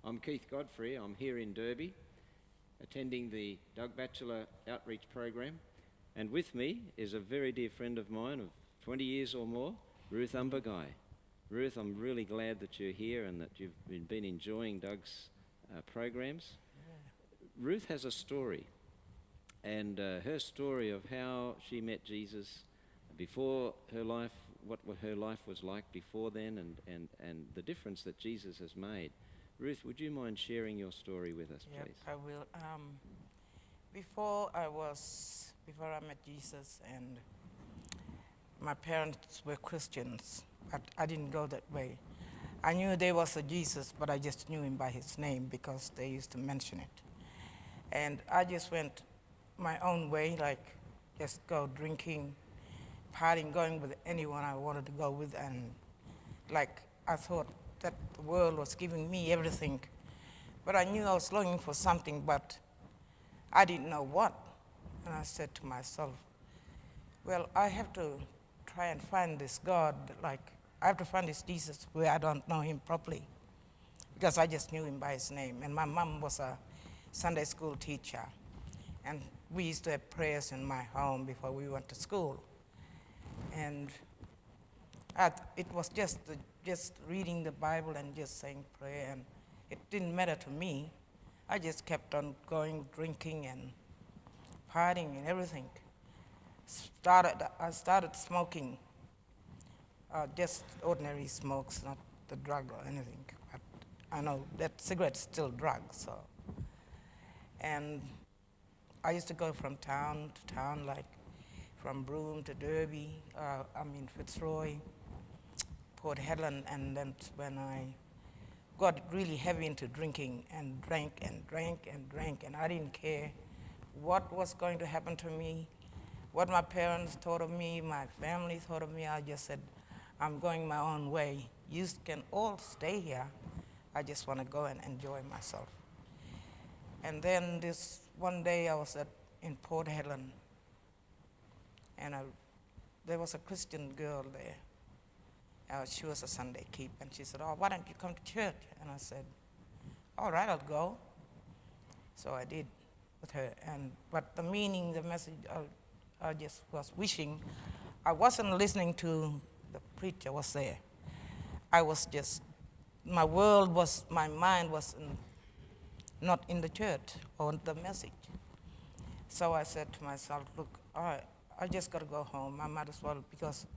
I'm Keith Godfrey. I'm here in Derby, attending the Doug Batchelor Outreach Program. And with me is a very dear friend of mine of 20 years or more, Ruthamba Guy. Ruth, I'm really glad that you're here and that you've been enjoying Doug's programs. Ruth has a story, and her story of how she met Jesus before her life, what her life was like before then, and the difference that Jesus has made. Ruth, would you mind sharing your story with us, Yep, please? I will. Before I met Jesus, and my parents were Christians, but I didn't go that way. I knew there was a Jesus, but I just knew him by his name because they used to mention it. And I just went my own way, like just go drinking, partying, going with anyone I wanted to go with, and like I thought that the world was giving me everything. But I knew I was longing for something, but I didn't know what. And I said to myself, well, I have to try and find this God, like I have to find this Jesus where I don't know him properly, because I just knew him by his name. And my mom was a Sunday school teacher, and we used to have prayers in my home before we went to school. And it was just reading the Bible and just saying prayer, and it didn't matter to me. I just kept on going, drinking and partying and everything. I started smoking, just ordinary smokes, not the drug or anything. But I know that cigarette's still drug, so. And I used to go from town to town, like from Broome to Derby, Fitzroy, Port Hedland, and then when I got really heavy into drinking and drank and drank and drank, and I didn't care what was going to happen to me, what my parents thought of me, my family thought of me. I just said, I'm going my own way. You can all stay here. I just want to go and enjoy myself. And then this one day I was in Port Hedland, and there was a Christian girl there. She was a Sunday keep, and she said, oh, why don't you come to church? And I said, all right, I'll go. So I did with her. But the meaning, the message, I just was wishing. I wasn't listening to the preacher was there. I was just, my mind was not in the church or the message. So I said to myself, look, I just got to go home. I might as well, because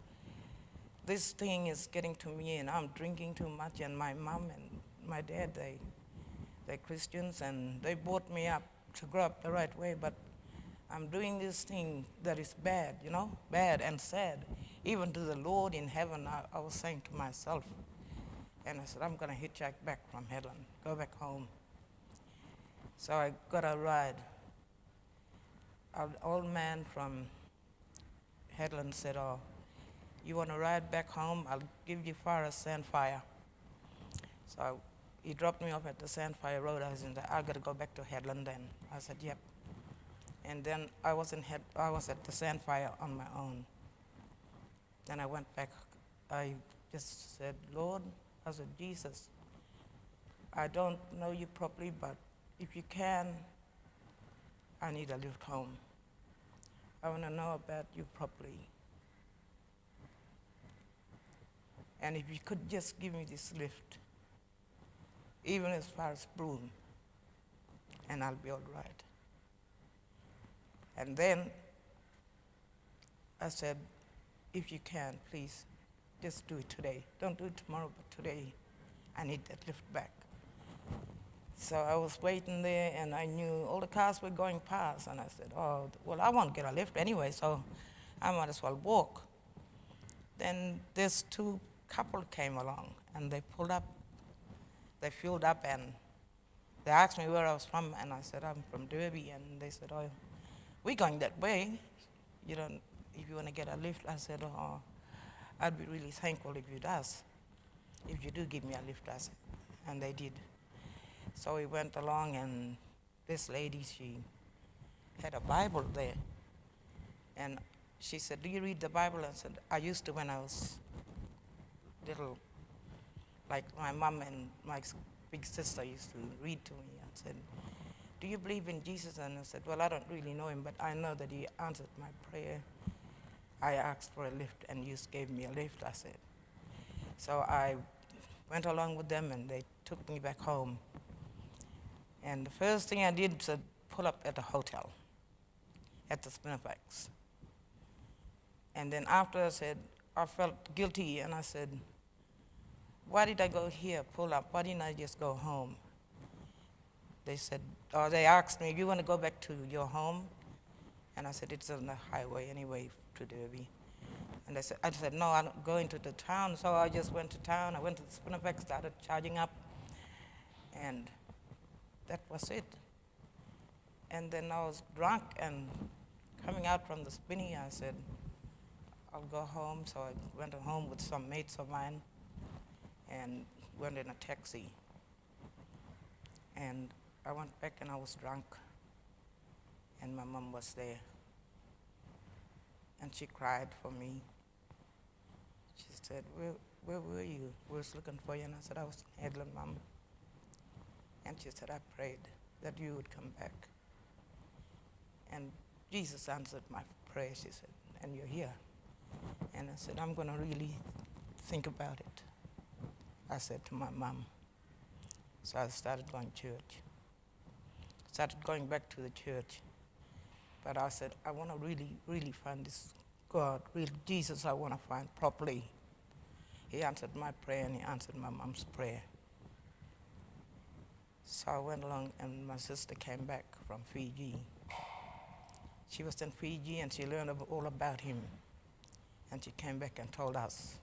this thing is getting to me, and I'm drinking too much, and my mom and my dad, they're Christians, and they brought me up to grow up the right way, but I'm doing this thing that is bad, bad and sad. Even to the Lord in heaven, I was saying to myself, and I said, I'm going to hitchhike back from Hedland, go back home. So I got a ride. An old man from Hedland said, oh, you want to ride back home? I'll give you far as Sandfire. So he dropped me off at the Sandfire Road. I got to go back to Hedland then. I said, yep. And then I was at the Sandfire on my own. Then I went back. I just said, Lord, I said, Jesus, I don't know you properly, but if you can, I need a lift home. I want to know about you properly. And if you could just give me this lift, even as far as Broome, and I'll be all right. And then I said, if you can, please, just do it today. Don't do it tomorrow, but today I need that lift back. So I was waiting there, and I knew all the cars were going past, and I said, oh, well, I won't get a lift anyway, so I might as well walk. Then this two couple came along, and they pulled up, they filled up, and they asked me where I was from, and I said, I'm from Derby, and they said, oh, we're going that way. If you want to get a lift. I said, oh, I'd be really thankful if you does. If you do give me a lift, I said. And they did. So we went along, and this lady, she had a Bible there. And she said, do you read the Bible? I said, I used to when I was little. Like my mom and my big sister used to read to me and said, "Do you believe in Jesus?" And I said, "Well, I don't really know him, but I know that he answered my prayer. I asked for a lift and you gave me a lift," I said. So I went along with them and they took me back home. And the first thing I did was pull up at a hotel, at the Spinifex. And then after I said, I felt guilty and I said, "Why did I go here, pull up? Why didn't I just go home?" They said, or they asked me, "You want to go back to your home?" And I said, "It's on the highway anyway to Derby." And I said, "No, I'm not going to the town." So I just went to town. I went to the Spinifex, started charging up, and that was it. And then I was drunk and coming out from the spinny, I said, "I'll go home." So I went home with some mates of mine and went in a taxi. And I went back and I was drunk, and my mom was there. And she cried for me. She said, where were you? We was looking for you. And I said, "I was in Headland, Mom." And she said, "I prayed that you would come back. And Jesus answered my prayer," she said, "and you're here." And I said, "I'm going to really think about it," I said to my mom. So I started going to church. Started going back to the church. But I said, I want to really, really find this God, real Jesus I want to find properly. He answered my prayer and he answered my mom's prayer. So I went along and my sister came back from Fiji. She was in Fiji and she learned all about him. And she came back and told us.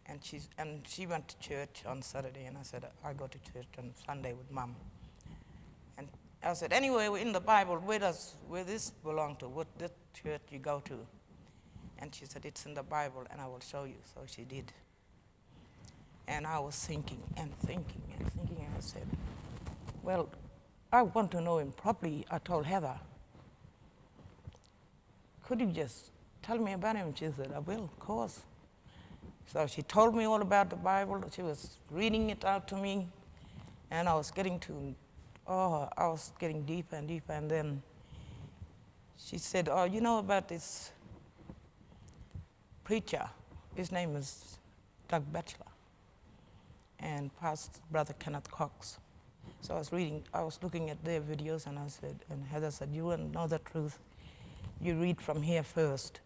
And she went to church on Saturday, and I said, "I go to church on Sunday with Mom." And I said, "Anyway, in the Bible, where this belong to? What this church you go to?" And she said, "It's in the Bible, and I will show you." So she did. And I was thinking and thinking and thinking, and I said, "Well, I want to know him properly." I told Heather, "Could you just tell me about him?" She said, "I will, of course." So she told me all about the Bible. She was reading it out to me, and I was getting deeper and deeper. And then she said, "Oh, you know about this preacher? His name is Doug Batchelor, and Pastor Brother Kenneth Cox." So I was looking at their videos, and Heather said, "You want to know the truth, you read from here first.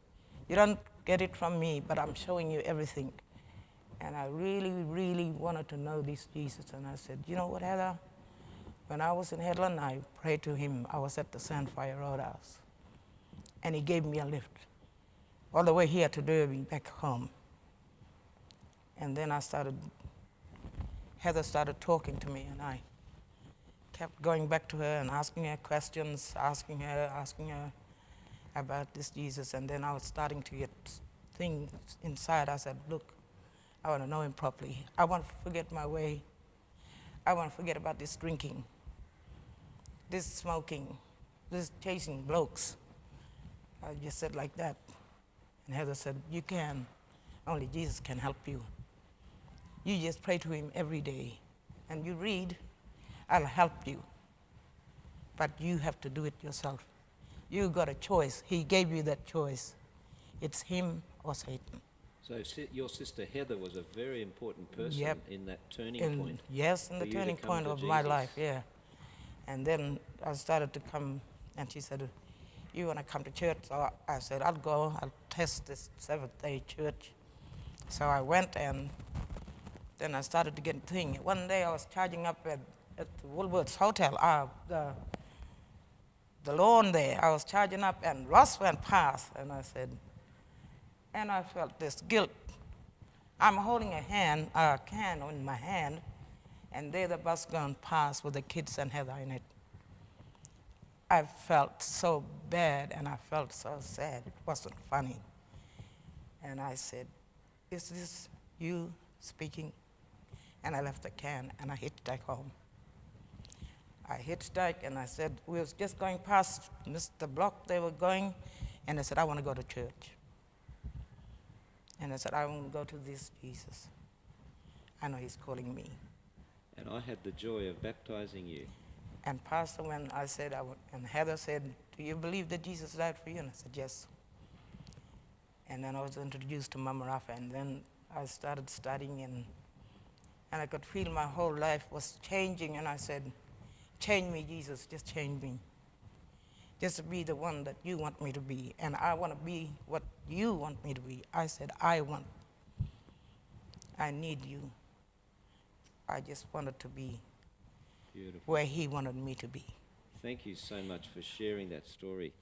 You don't get it from me, but I'm showing you everything." And I really, really wanted to know this Jesus. And I said, "You know what, Heather? When I was in Headland, I prayed to him. I was at the Sandfire Roadhouse. And he gave me a lift all the way here to Derby, back home." And then Heather started talking to me, and I kept going back to her and asking her questions, asking her about this Jesus. And then I was starting to get things inside. I said, "Look, I want to know him properly. I want to forget my way. I want to forget about this drinking, this smoking, this chasing blokes." I just said like that. And Heather said, "You can. Only Jesus can help you. You just pray to him every day. And you read, I'll help you. But you have to do it yourself. You got a choice. He gave you that choice. It's him or Satan." So your sister Heather was a very important person Yep. in that turning point. Yes, in the for you to turning come point to of my Jesus. life, yeah. And then I started to come, and she said, "You want to come to church?" So I said, "I'll go. I'll test this Seventh-day church." So I went, and then I started to get a thing. One day I was charging up at the Woolworths Hotel, the lawn there. I was charging up, and Ross went past, and I felt this guilt. I'm holding a can in my hand, and there the bus gone past with the kids and Heather in it. I felt so bad, and I felt so sad. It wasn't funny. And I said, "Is this you speaking?" And I left the can, and I hitchhiked home. I hitchhiked, and I said, we was just going past the block they were going, and I said, "I want to go to church." And I said, "I want to go to this Jesus. I know he's calling me." And I had the joy of baptizing you. And Pastor, when I said, and Heather said, do you believe that Jesus died for you? And I said, yes. And then I was introduced to Mama Rafa, and then I started studying, and I could feel my whole life was changing, and I said, change me, Jesus, just change me. Just to be the one that you want me to be, and I want to be what you want me to be. I said, I need you. I just wanted to be Beautiful. where he wanted me to be. Thank you so much for sharing that story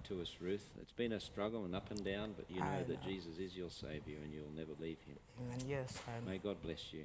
to us, Ruth. It's been a struggle and up and down, but you know that Jesus is your Saviour and you'll never leave him. Amen. Yes. May God bless you.